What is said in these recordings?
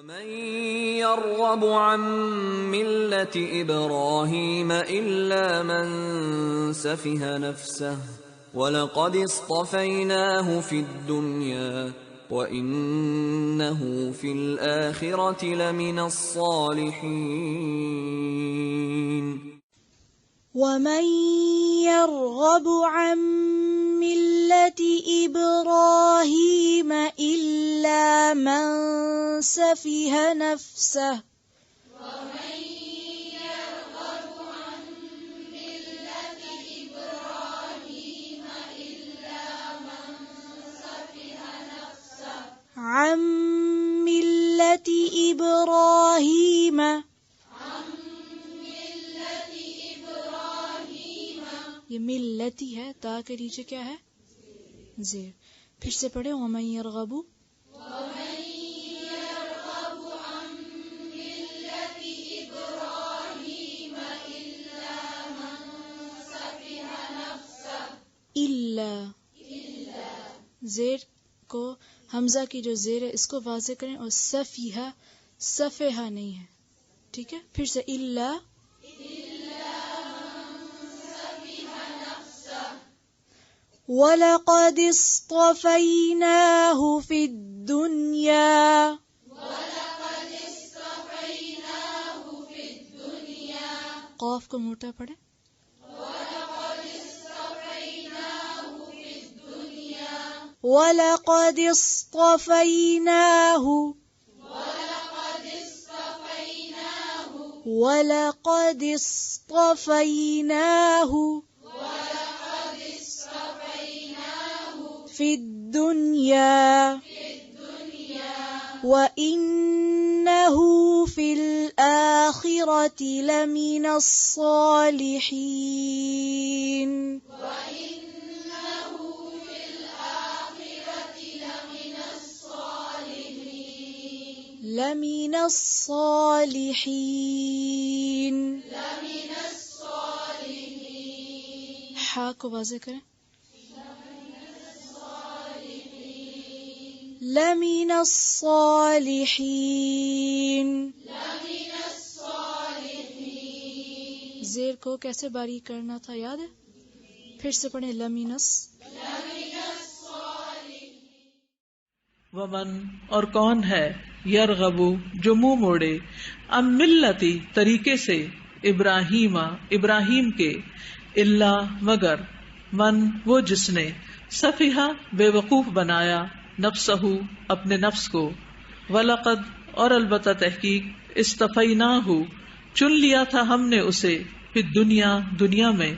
ومن يرغب عن ملة إبراهيم إلا من سفه نفسه ولقد اصطفيناه في الدنيا وإنه في الآخرة لمن الصالحين ومن يرغب عن ملة إبراهيم إلا من سفه نفسه ومن يرغب عن ملة إبراهيم إلا من سفه نفسه عن ملة إبراهيم یہ ملتی ہے، تا کے نیچے کیا ہے؟ زیر. پھر سے پڑھیں ومن یرغب عن ملة إبراهيم إلا من سفه نفسه الا زیر کو حمزہ کی جو زیر ہے اس کو واضح کریں اور سفیہہ سفیہہ نہیں ہے، ٹھیک ہے؟ پھر سے الا وَلَقَدِ اصْطَفَيْنَاهُ فِي الدُّنْيَا قاف کو موٹا پڑھے وَلَقَدِ اصْطَفَيْنَاهُ فِي الدُّنْيَا وَإِنَّهُ فِي الْآخِرَةِ لَمِنَ الصَّالِحِينَ لَمِنَ الصَّالِحِينَ ہا کو واضح کریں لَمِنَ الصَّالِحِينَ زیر کو کیسے باریک کرنا تھا یاد ہے؟ پھر سے پڑھیں لَمِنَ ومن اور کون ہے یرغب جو منہ موڑے ام ملتی طریقے سے ابراہیم کے الا مگر من وہ جس نے سفیہا بے وقوف بنایا نفسہ اپنے نفس کو ولقد اور البتہ تحقیق اصطفیناہ چن لیا تھا ہم نے اسے فی دنیا میں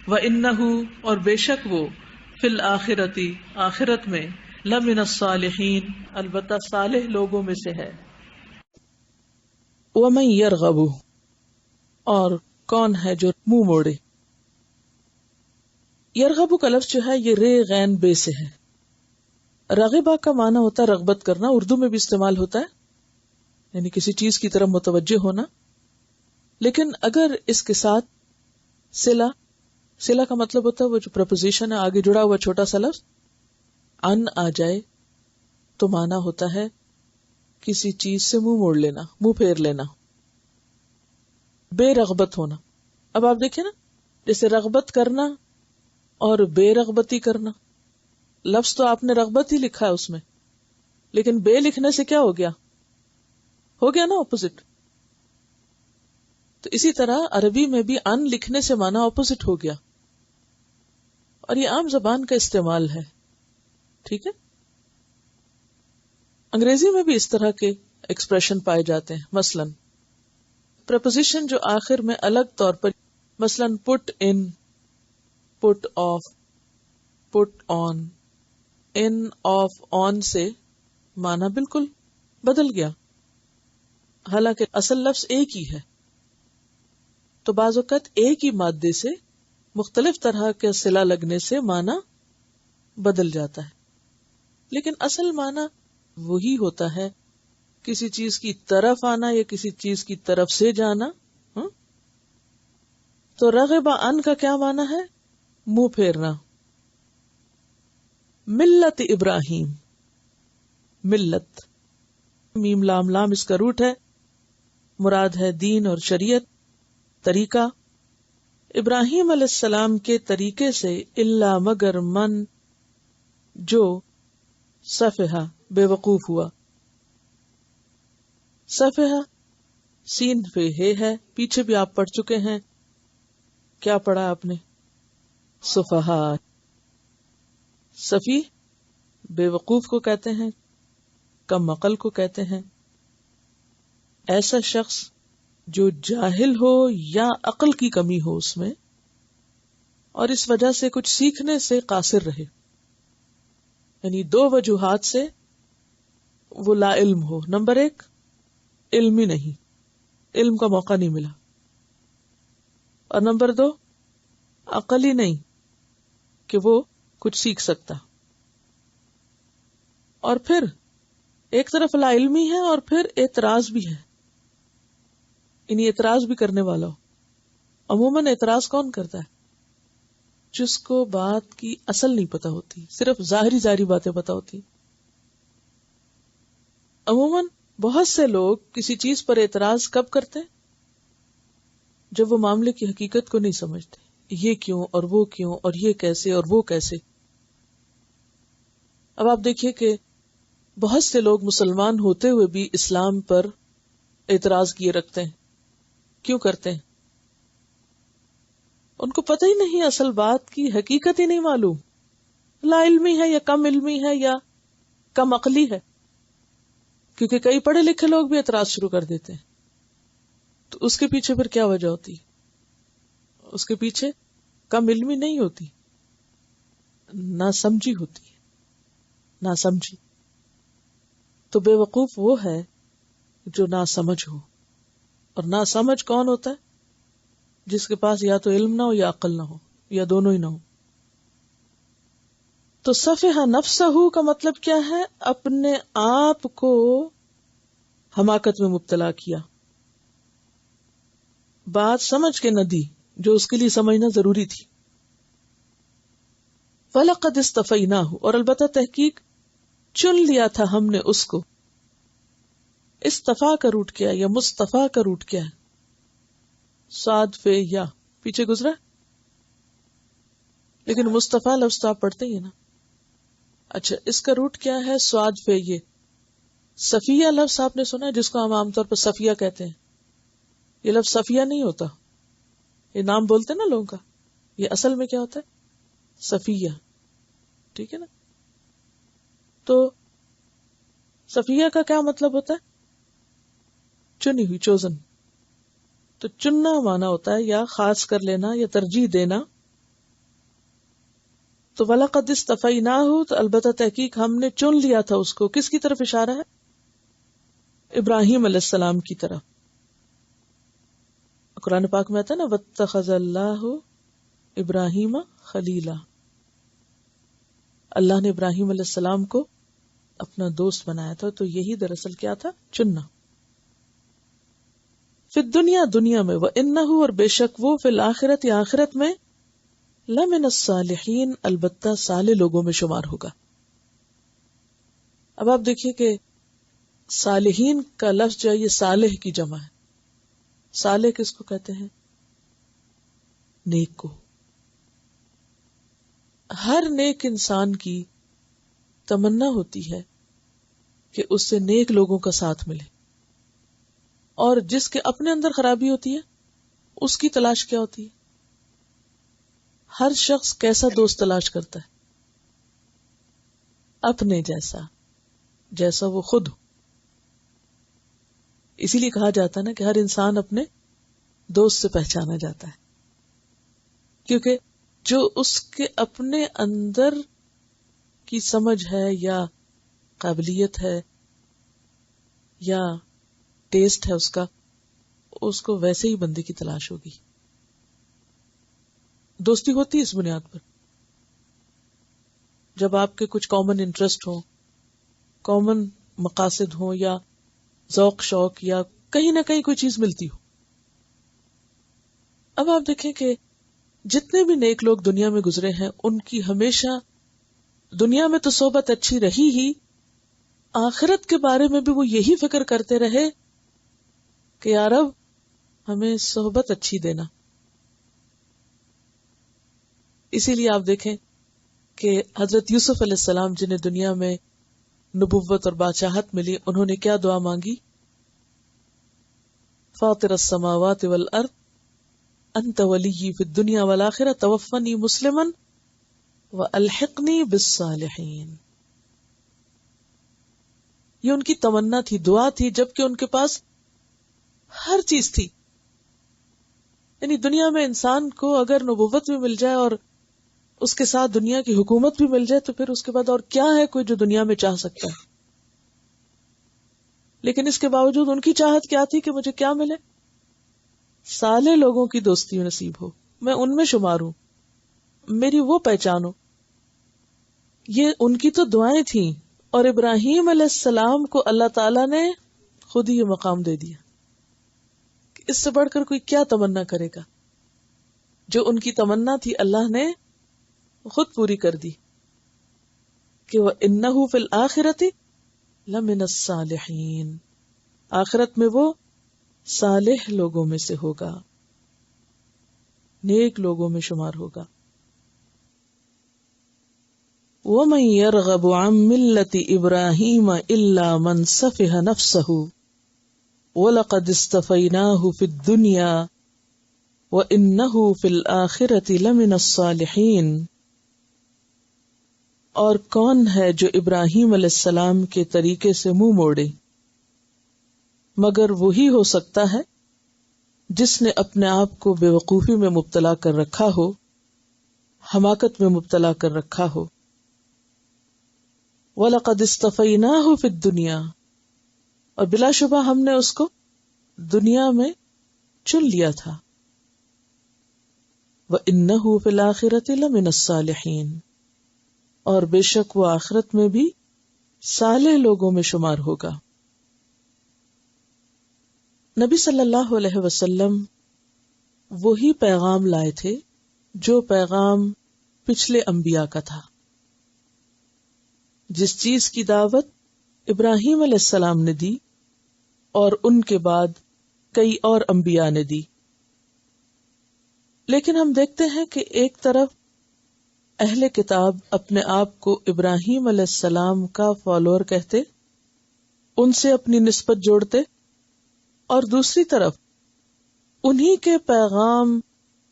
وانہ اور بے شک وہ فی الآخرتی آخرت میں لمن الصالحین البتہ صالح لوگوں میں سے ہے. ومن یرغب اور کون ہے جو منہ موڑے. یرغب کا لفظ جو ہے یہ رے غین بے سے ہے. رغبہ کا معنی ہوتا ہے رغبت کرنا، اردو میں بھی استعمال ہوتا ہے، یعنی کسی چیز کی طرف متوجہ ہونا. لیکن اگر اس کے ساتھ صلہ کا مطلب ہوتا ہے وہ جو پرپوزیشن ہے آگے جڑا ہوا چھوٹا سا لفظ ان آ جائے تو معنی ہوتا ہے کسی چیز سے منہ موڑ لینا، منہ پھیر لینا، بے رغبت ہونا. اب آپ دیکھیں نا، جیسے رغبت کرنا اور بے رغبتی کرنا، لفظ تو آپ نے رغبت ہی لکھا ہے اس میں، لیکن بے لکھنے سے کیا ہو گیا نا اپوزٹ. تو اسی طرح عربی میں بھی ان لکھنے سے معنی اپوزٹ ہو گیا، اور یہ عام زبان کا استعمال ہے. ٹھیک ہے، انگریزی میں بھی اس طرح کے ایکسپریشن پائے جاتے ہیں. مثلا پریپوزیشن جو آخر میں الگ طور پر، مثلا پٹ ان، پٹ of, put on, in of آن سے معنی بالکل بدل گیا، حالانکہ اصل لفظ ایک ہی ہے. تو بعض اوقات ایک ہی مادے سے مختلف طرح کے صلہ لگنے سے معنی بدل جاتا ہے، لیکن اصل معنی وہی ہوتا ہے، کسی چیز کی طرف آنا یا کسی چیز کی طرف سے جانا. تو رغب ان کا کیا معنی ہے؟ منہ پھیرنا. ملت ابراہیم، ملت میم لام لام اس کا روٹ ہے، مراد ہے دین اور شریعت، طریقہ. ابراہیم علیہ السلام کے طریقے سے الا مگر من جو سفہا بے وقوف ہوا. سفہا سین پہ ہے، پیچھے بھی آپ پڑھ چکے ہیں. کیا پڑھا آپ نے؟ سفہا. سفی بے وقوف کو کہتے ہیں، کم عقل کو کہتے ہیں. ایسا شخص جو جاہل ہو یا عقل کی کمی ہو اس میں، اور اس وجہ سے کچھ سیکھنے سے قاصر رہے. یعنی دو وجوہات سے وہ لا علم ہو. نمبر ایک، علم ہی نہیں، علم کا موقع نہیں ملا. اور نمبر دو، عقل ہی نہیں کہ وہ کچھ سیکھ سکتا. اور پھر ایک طرف لا علمی ہے اور پھر اعتراض بھی ہے، یعنی اعتراض بھی کرنے والا ہو. عموماً اعتراض کون کرتا ہے؟ جس کو بات کی اصل نہیں پتا ہوتی، صرف ظاہری باتیں پتا ہوتی. عموماً بہت سے لوگ کسی چیز پر اعتراض کب کرتے ہیں؟ جب وہ معاملے کی حقیقت کو نہیں سمجھتے. یہ کیوں اور وہ کیوں اور یہ کیسے اور وہ کیسے. اب آپ دیکھیے کہ بہت سے لوگ مسلمان ہوتے ہوئے بھی اسلام پر اعتراض کیے رکھتے ہیں. کیوں کرتے ہیں؟ ان کو پتہ ہی نہیں، اصل بات کی حقیقت ہی نہیں معلوم. لا علمی ہے یا کم علمی ہے یا کم عقلی ہے. کیونکہ کئی پڑھے لکھے لوگ بھی اعتراض شروع کر دیتے ہیں. تو اس کے پیچھے پھر کیا وجہ ہوتی؟ اس کے پیچھے کم علمی نہیں ہوتی، نہ سمجھی ہوتی ہے. نہ سمجھی تو بے وقوف وہ ہے جو نہ سمجھ ہو. اور نہ سمجھ کون ہوتا ہے؟ جس کے پاس یا تو علم نہ ہو یا عقل نہ ہو یا دونوں ہی نہ ہو. تو سفہ نفسہ کا مطلب کیا ہے؟ اپنے آپ کو حماقت میں مبتلا کیا، بات سمجھ کے نہ دی جو اس کے لیے سمجھنا ضروری تھی. فَلَقَدْ اسْتَفَيْنَاهُ، اور البتہ تحقیق چن لیا تھا ہم نے اس کو. استفا کا روٹ کیا یا مصطفیٰ کا روٹ کیا ہے؟ صاد فے یا پیچھے گزرا، لیکن مصطفیٰ لفظ تو آپ پڑھتے ہی ہیں نا. اچھا، اس کا روٹ کیا ہے؟ صاد فے یہ. صفیہ لفظ آپ نے سنا ہے، جس کو ہم عام طور پر صفیہ کہتے ہیں. یہ لفظ صفیہ نہیں ہوتا، یہ نام بولتے نا لوگوں کا. یہ اصل میں کیا ہوتا ہے؟ صفیہ. ٹھیک ہے نا. تو صفیہ کا کیا مطلب ہوتا ہے؟ چنی ہوئی، چوزن. تو چننا مانا ہوتا ہے یا خاص کر لینا یا ترجیح دینا. تو وَلَقَدْ اسْتَفَيْنَاهُ، تو البتہ تحقیق ہم نے چن لیا تھا اس کو. کس کی طرف اشارہ ہے؟ ابراہیم علیہ السلام کی طرف. قرآن پاک میں آتا ہے نا وَاتَّخَذَ اللَّهُ ابراہیم خلیلا. اللہ نے ابراہیم علیہ السلام کو اپنا دوست بنایا تھا. تو یہی دراصل کیا تھا؟ چننا. فی الدنیا، دنیا میں، وَإِنَّهُ، اور بے شک وہ، فی الآخرت، یا آخرت میں، لَمِنَ الصَّالِحِينَ، البتہ صالح لوگوں میں شمار ہوگا. اب آپ دیکھیے کہ صالحین کا لفظ جو ہے یہ صالح کی جمع ہے. صالح کس کو کہتے ہیں؟ نیک کو. ہر نیک انسان کی تمنا ہوتی ہے کہ اس سے نیک لوگوں کا ساتھ ملے، اور جس کے اپنے اندر خرابی ہوتی ہے اس کی تلاش کیا ہوتی ہے؟ ہر شخص کیسا دوست تلاش کرتا ہے؟ اپنے جیسا، جیسا وہ خود ہو. اسی لیے کہا جاتا ہے نا کہ ہر انسان اپنے دوست سے پہچانا جاتا ہے، کیونکہ جو اس کے اپنے اندر کی سمجھ ہے یا قابلیت ہے یا ٹیسٹ ہے اس کو ویسے ہی بندے کی تلاش ہوگی. دوستی ہوتی ہے اس بنیاد پر جب آپ کے کچھ کامن انٹرسٹ ہوں، کامن مقاصد ہوں، یا ذوق شوق، یا کہیں نہ کہیں کوئی چیز ملتی ہو. اب آپ دیکھیں کہ جتنے بھی نیک لوگ دنیا میں گزرے ہیں ان کی ہمیشہ دنیا میں تو صحبت اچھی رہی ہی، آخرت کے بارے میں بھی وہ یہی فکر کرتے رہے کہ یا رب ہمیں صحبت اچھی دینا. اسی لیے آپ دیکھیں کہ حضرت یوسف علیہ السلام جنہیں دنیا میں نبوت اور بادشاہت ملی، انہوں نے کیا دعا مانگی؟ فاطر السماوات والارض انت ولی فی الدنیا والآخرہ توفنی مسلما والحقنی بالصالحین. یہ ان کی تمنا تھی، دعا تھی، جبکہ ان کے پاس ہر چیز تھی. یعنی دنیا میں انسان کو اگر نبوت بھی مل جائے اور اس کے ساتھ دنیا کی حکومت بھی مل جائے تو پھر اس کے بعد اور کیا ہے کوئی جو دنیا میں چاہ سکتا ہے. لیکن اس کے باوجود ان کی چاہت کیا تھی کہ مجھے کیا ملے؟ صالح لوگوں کی دوستی نصیب ہو، میں ان میں شمار ہوں، میری وہ پہچان ہو. یہ ان کی تو دعائیں تھیں، اور ابراہیم علیہ السلام کو اللہ تعالیٰ نے خود ہی یہ مقام دے دیا. اس سے بڑھ کر کوئی کیا تمنا کرے گا؟ جو ان کی تمنا تھی اللہ نے خود پوری کر دی کہ وَإِنَّهُ فِي الْآخِرَةِ لَمِنَ الصَّالِحِينَ، آخرت میں وہ صالح لوگوں میں سے ہوگا، نیک لوگوں میں شمار ہوگا. وَمَن يَرْغَبُ عَن مِّلَّةِ إِبْرَاهِيمَ إِلَّا مَن سَفِهَ نَفْسَهُ وَلَقَدِ اسْتَفَيْنَاهُ فِي الدُّنْيَا وَإِنَّهُ فِي الْآخِرَةِ لَمِنَ الصَّالِحِينَ. اور کون ہے جو ابراہیم علیہ السلام کے طریقے سے منہ موڑے، مگر وہی ہو سکتا ہے جس نے اپنے آپ کو بے وقوفی میں مبتلا کر رکھا ہو، حماقت میں مبتلا کر رکھا ہو. وَلَقَدِ اسْتَفَيْنَاهُ فِي الدُّنْيَا، اور بلا شبہ ہم نے اس کو دنیا میں چن لیا تھا. وَإِنَّهُ فِي الْآخِرَةِ لَمِنَ الصَّالِحِينَ، اور بے شک وہ آخرت میں بھی صالح لوگوں میں شمار ہوگا. نبی صلی اللہ علیہ وسلم وہی پیغام لائے تھے جو پیغام پچھلے انبیاء کا تھا. جس چیز کی دعوت ابراہیم علیہ السلام نے دی اور ان کے بعد کئی اور انبیاء نے دی. لیکن ہم دیکھتے ہیں کہ ایک طرف اہل کتاب اپنے آپ کو ابراہیم علیہ السلام کا فالوور کہتے، ان سے اپنی نسبت جوڑتے، اور دوسری طرف انہی کے پیغام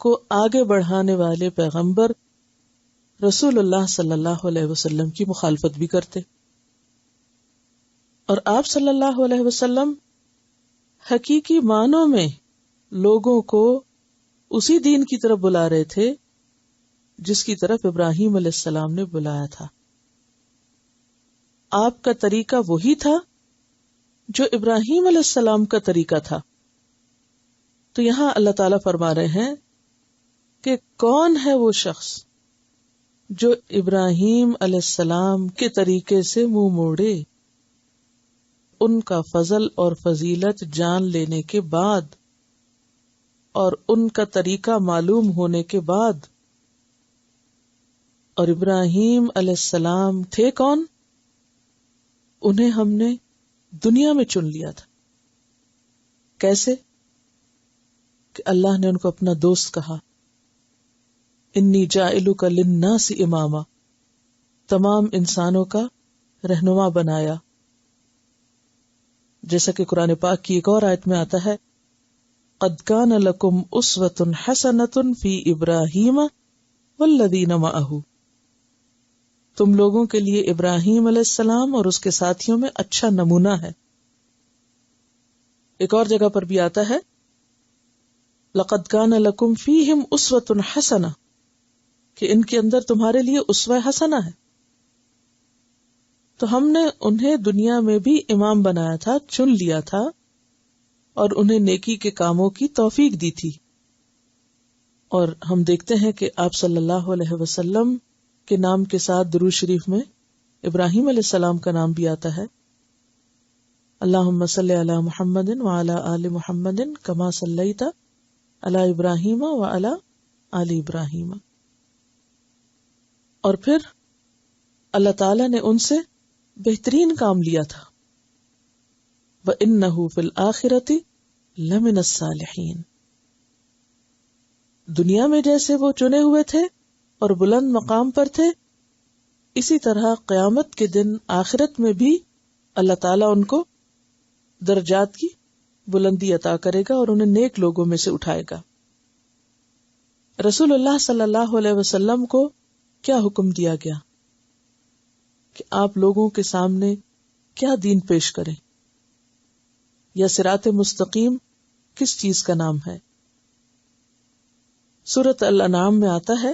کو آگے بڑھانے والے پیغمبر رسول اللہ صلی اللہ علیہ وسلم کی مخالفت بھی کرتے. اور آپ صلی اللہ علیہ وسلم حقیقی معنوں میں لوگوں کو اسی دین کی طرف بلا رہے تھے جس کی طرف ابراہیم علیہ السلام نے بلایا تھا. آپ کا طریقہ وہی تھا جو ابراہیم علیہ السلام کا طریقہ تھا. تو یہاں اللہ تعالیٰ فرما رہے ہیں کہ کون ہے وہ شخص جو ابراہیم علیہ السلام کے طریقے سے منہ موڑے. ان کا فضل اور فضیلت جان لینے کے بعد اور ان کا طریقہ معلوم ہونے کے بعد. اور ابراہیم علیہ السلام تھے کون؟ انہیں ہم نے دنیا میں چن لیا تھا. کیسے؟ کہ اللہ نے ان کو اپنا دوست کہا، انی جاعلک للناس اماما، تمام انسانوں کا رہنما بنایا. جیسا کہ قرآن پاک کی ایک اور آیت میں آتا ہے، قد کان لکم اسوۃ حسنۃ فی ابراہیم والذین معہ، تم لوگوں کے لیے ابراہیم علیہ السلام اور اس کے ساتھیوں میں اچھا نمونہ ہے. ایک اور جگہ پر بھی آتا ہے، لقد کان لکم فیہم اسوۃ حسنہ، کہ ان کے اندر تمہارے لیے اسوہ حسنہ ہے. تو ہم نے انہیں دنیا میں بھی امام بنایا تھا، چن لیا تھا، اور انہیں نیکی کے کاموں کی توفیق دی تھی. اور ہم دیکھتے ہیں کہ آپ صلی اللہ علیہ وسلم کے نام کے ساتھ درود شریف میں ابراہیم علیہ السلام کا نام بھی آتا ہے. اللہم صلی علی محمد وعلی آل محمد کما صلیت علی ابراہیم وعلی آل ابراہیم. اور پھر اللہ تعالیٰ نے ان سے بہترین کام لیا تھا. وَإِنَّهُ فِي الْآخِرَةِ لَمِنَ الصَّالِحِينَ. دنیا میں جیسے وہ چنے ہوئے تھے اور بلند مقام پر تھے، اسی طرح قیامت کے دن آخرت میں بھی اللہ تعالیٰ ان کو درجات کی بلندی عطا کرے گا اور انہیں نیک لوگوں میں سے اٹھائے گا. رسول اللہ صلی اللہ علیہ وسلم کو کیا حکم دیا گیا کہ آپ لوگوں کے سامنے کیا دین پیش کریں، یا صراط مستقیم کس چیز کا نام ہے؟ سورۃ الانعام میں آتا ہے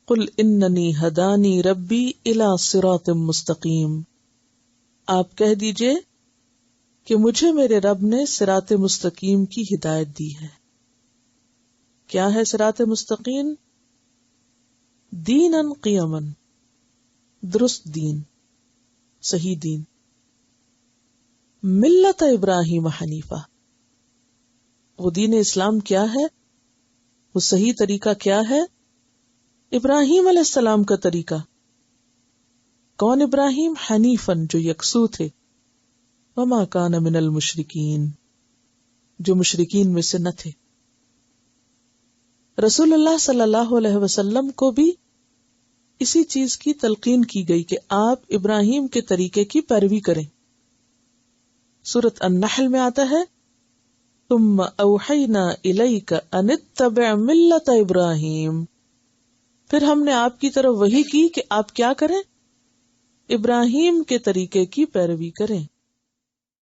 قل اننی ہدانی ربی الی صراط مستقیم. آپ کہہ دیجئے کہ مجھے میرے رب نے صراط مستقیم کی ہدایت دی ہے. کیا ہے صراط مستقیم؟ دیناً قیماً، درست دین، صحیح دین. ملت ابراہیم حنیفہ، وہ دین اسلام کیا ہے، وہ صحیح طریقہ کیا ہے؟ ابراہیم علیہ السلام کا طریقہ. کون ابراہیم؟ حنیفاً، جو یکسو تھے. وما کان من المشرکین، جو مشرکین میں سے نہ تھے. رسول اللہ صلی اللہ علیہ وسلم کو بھی اسی چیز کی تلقین کی گئی کہ آپ ابراہیم کے طریقے کی پیروی کریں. سورۃ النحل میں آتا ہے ثم اوحینا الیک ان اتبع ملت ابراہیم. پھر ہم نے آپ کی طرف وحی کی کہ آپ کیا کریں؟ ابراہیم کے طریقے کی پیروی کریں.